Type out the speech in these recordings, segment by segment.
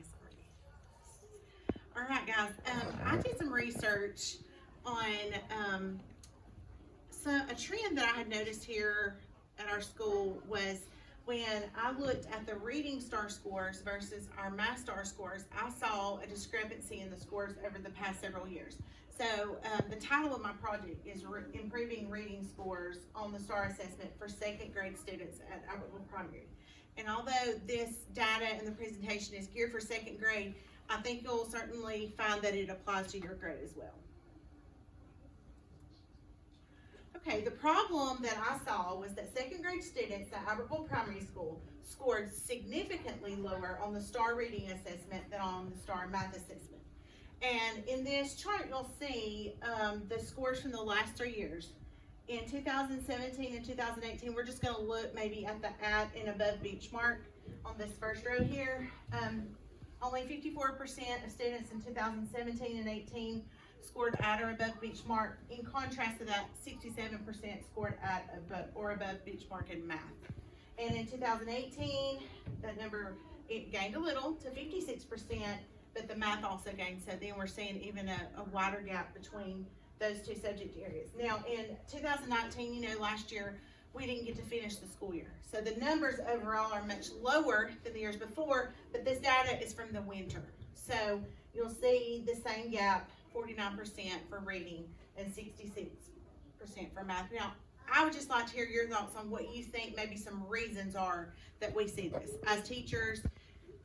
is already. All right, guys. I did some research on a trend that I had noticed here at our school was when I looked at the Reading Star scores versus our Math Star scores, I saw a discrepancy in the scores over the past several years. So the title of my project is Improving Reading Scores on the STAR Assessment for second grade students at Albertville Primary. And although this data and the presentation is geared for second grade, I think you'll certainly find that it applies to your grade as well. Okay, the problem that I saw was that second grade students at Albertville Primary School scored significantly lower on the STAR Reading Assessment than on the STAR Math Assessment. And in this chart, you'll see the scores from the last 3 years. In 2017 and 2018, we're just going to look maybe at the at and above benchmark on this first row here. Only 54% of students in 2017 and 18 scored at or above benchmark. In contrast to that, 67% scored at or above benchmark in math. And in 2018, that number, it gained a little to 56%, but the math also gained. So then we're seeing even a wider gap between those two subject areas. Now in 2019, last year, we didn't get to finish the school year. So the numbers overall are much lower than the years before, but this data is from the winter. So you'll see the same gap, 49% for reading and 66% for math. Now, I would just like to hear your thoughts on what you think maybe some reasons are that we see this. As teachers,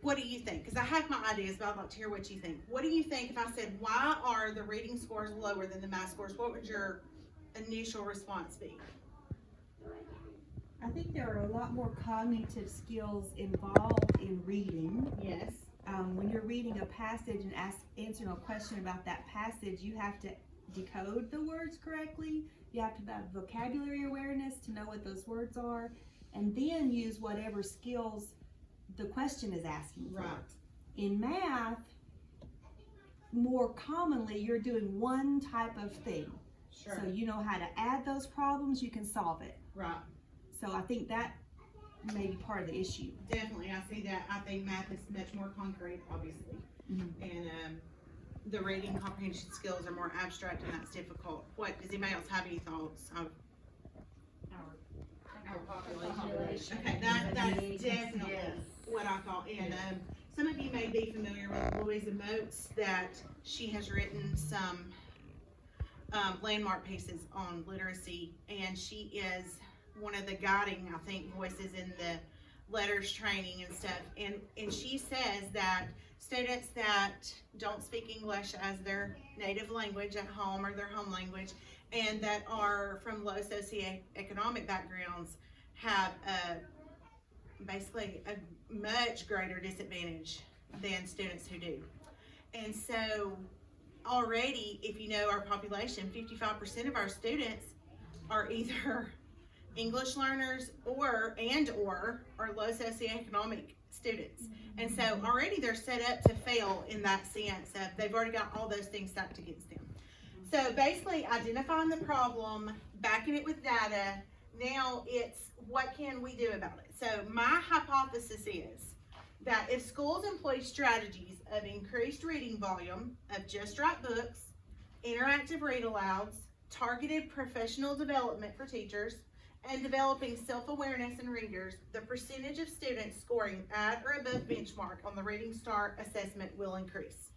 what do you think? Because I have my ideas, but I'd like to hear what you think. What do you think if I said, why are the reading scores lower than the math scores? What would your initial response be? I think there are a lot more cognitive skills involved in reading. Yes. When you're reading a passage and answering a question about that passage, you have to decode the words correctly. You have to have vocabulary awareness to know what those words are, and then use whatever skills the question is asking for. Right. In math, more commonly, you're doing one type of thing. Sure. So you know how to add those problems, you can solve it. Right. So I think that may be part of the issue. Definitely, I see that. I think math is much more concrete, obviously. Mm-hmm. And the reading comprehension skills are more abstract, and that's difficult. What, does anybody else have any thoughts of our population? Okay, that's definitely what I thought. And some of you may be familiar with Louisa Moats, that she has written some landmark pieces on literacy, and she is one of the guiding, I think, voices in the letters training and stuff. And she says that students that don't speak English as their native language at home or their home language, and that are from low socioeconomic backgrounds, have basically a much greater disadvantage than students who do. And so already, if you know our population, 55% of our students are either English learners or are low socioeconomic students. And so already they're set up to fail in that sense of they've already got all those things stacked against them. So basically identifying the problem, backing it with data, now it's what can we do about it? So my hypothesis is that if schools employ strategies of increased reading volume, of just right books, interactive read alouds, targeted professional development for teachers, and developing self-awareness in readers, the percentage of students scoring at or above benchmark on the Reading Star Assessment will increase.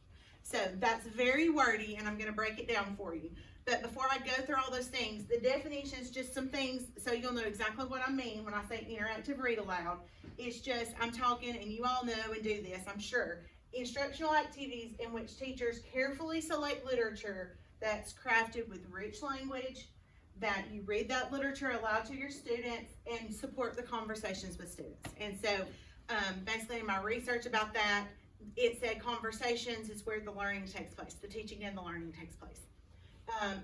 So that's very wordy, and I'm going to break it down for you. But before I go through all those things, the definition is just some things so you'll know exactly what I mean when I say interactive read aloud. It's just, I'm talking, and you all know and do this, I'm sure, instructional activities in which teachers carefully select literature that's crafted with rich language, that you read that literature aloud to your students, and support the conversations with students. And so basically in my research about that, it said conversations is where the learning takes place, the teaching and the learning takes place.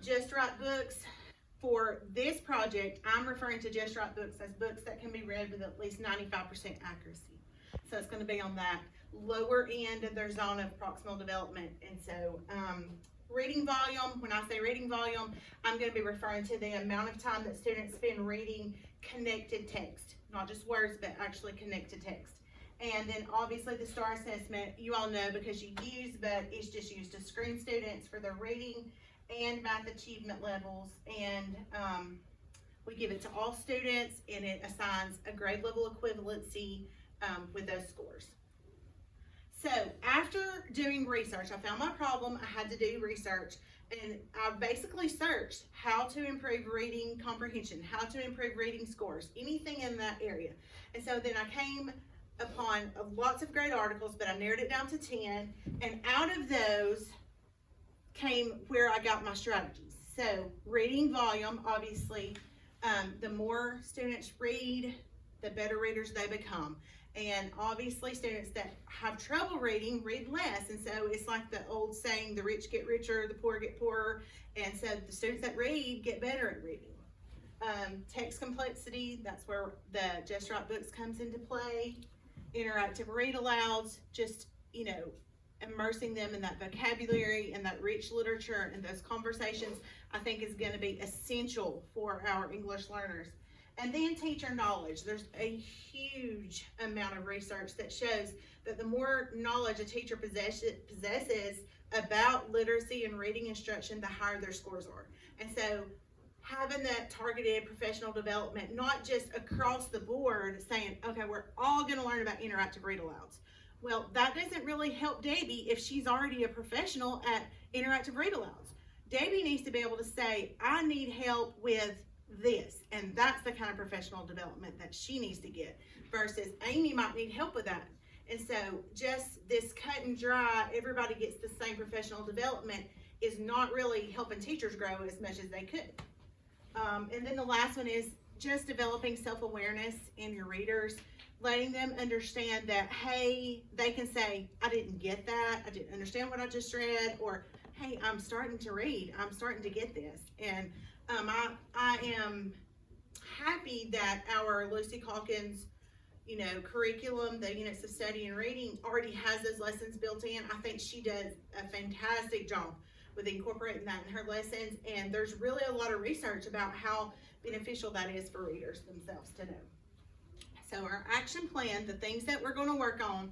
Just Right books, for this project, I'm referring to Just Right books as books that can be read with at least 95% accuracy. So it's going to be on that lower end of their zone of proximal development. And so reading volume, when I say reading volume, I'm going to be referring to the amount of time that students spend reading connected text, not just words, but actually connected text. And then obviously the STAR assessment, you all know because you use, but it's just used to screen students for their reading and math achievement levels. And we give it to all students, and it assigns a grade level equivalency with those scores. So after doing research, I found my problem, I had to do research, and I basically searched how to improve reading comprehension, how to improve reading scores, anything in that area. And so then I came upon lots of great articles, but I narrowed it down to 10, and out of those came where I got my strategies. So reading volume, obviously, the more students read, the better readers they become. And obviously students that have trouble reading read less. And so it's like the old saying, the rich get richer, the poor get poorer. And so the students that read get better at reading. Text complexity, that's where the Just Right Books comes into play. Interactive read alouds, just, immersing them in that vocabulary and that rich literature and those conversations, I think is going to be essential for our English learners. And then teacher knowledge. There's a huge amount of research that shows that the more knowledge a teacher possesses about literacy and reading instruction, the higher their scores are. And so having that targeted professional development, not just across the board saying, okay, we're all going to learn about interactive read alouds. Well, that doesn't really help Debbie if she's already a professional at interactive read alouds. Debbie needs to be able to say, I need help with this, and that's the kind of professional development that she needs to get, versus Amy might need help with that. And so just this cut and dry, everybody gets the same professional development is not really helping teachers grow as much as they could. And then the last one is just developing self-awareness in your readers, letting them understand that, hey, they can say, I didn't get that, I didn't understand what I just read, or hey, I'm starting to read, I'm starting to get this. And I am happy that our Lucy Calkins, curriculum, the units of study and reading already has those lessons built in. I think she does a fantastic job with incorporating that in her lessons, and there's really a lot of research about how beneficial that is for readers themselves to know. So our action plan, the things that we're going to work on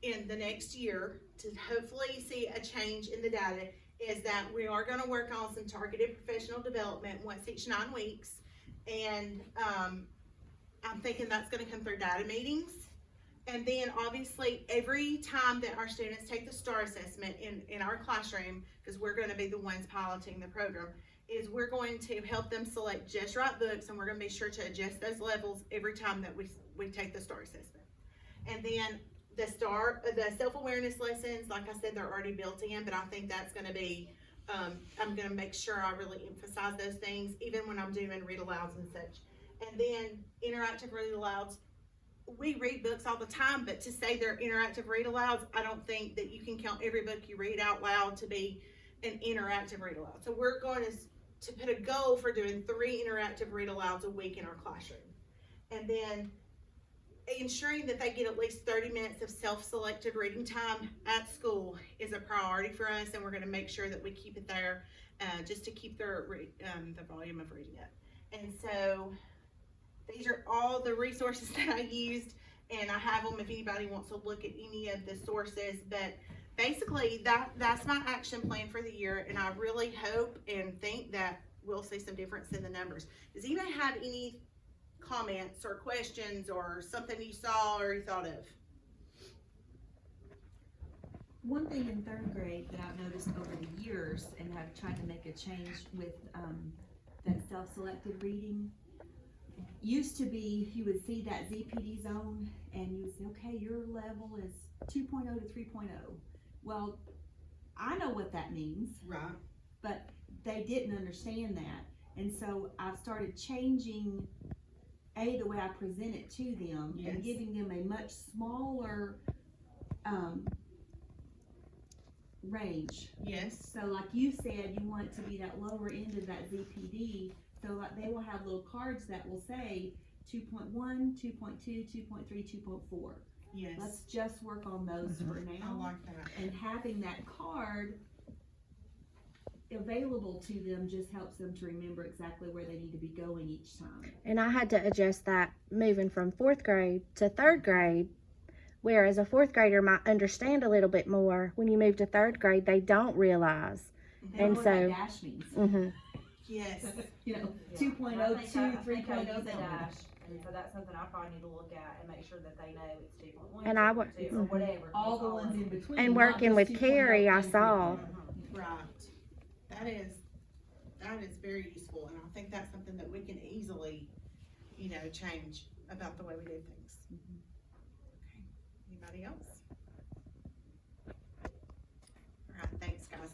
in the next year to hopefully see a change in the data, is that we are going to work on some targeted professional development once each 9 weeks. And I'm thinking that's going to come through data meetings. And then obviously every time that our students take the STAR assessment in our classroom, because we're going to be the ones piloting the program, is we're going to help them select Just Right Books, and we're going to be sure to adjust those levels every time that we take the STAR assessment. And then the self-awareness lessons, like I said, they're already built in, but I think that's going to be, I'm going to make sure I really emphasize those things, even when I'm doing read alouds and such. And then interactive read alouds, we read books all the time, but to say they're interactive read alouds, I don't think that you can count every book you read out loud to be an interactive read aloud. So we're going to put a goal for doing 3 interactive read alouds a week in our classroom. And then ensuring that they get at least 30 minutes of self-selected reading time at school is a priority for us, and we're going to make sure that we keep it there just to keep the volume of reading up. And so these are all the resources that I used, and I have them if anybody wants to look at any of the sources. But basically that's my action plan for the year, and I really hope and think that we'll see some difference in the numbers. Does anybody have any comments or questions or something you saw or you thought of? One thing in 3rd grade that I've noticed over the years, and have tried to make a change with that self-selected reading, used to be you would see that ZPD zone and you would say, okay, your level is 2.0 to 3.0. Well, I know what that means, Right. but they didn't understand that. And so I've started changing the way I present it to them, Yes. and giving them a much smaller range. Yes. So like you said, you want it to be that lower end of that ZPD, so like they will have little cards that will say 2.1, 2.2, 2.3, 2.4. Yes. Let's just work on those for now. I like that. And having that card available to them just helps them to remember exactly where they need to be going each time. And I had to adjust that moving from 4th grade to 3rd grade Whereas a fourth grader might understand a little bit more. When you move to third grade, they don't realize. They don't And know so- what that dash means. hmm Yes. You know, Yeah. 2.0, And I think 2, I think I 3.0. use they a don't know. dash, and so that's something I probably need to look at and make sure that they know it's 2.1, And I 2.2, or would- whatever. All it's the ones of in it. between. And not working just with 2.0 Carrie, I and saw. 3.0. Right. That is very useful, and I think that's something that we can easily, change about the way we do things. Okay. Anybody else? All right, thanks, guys.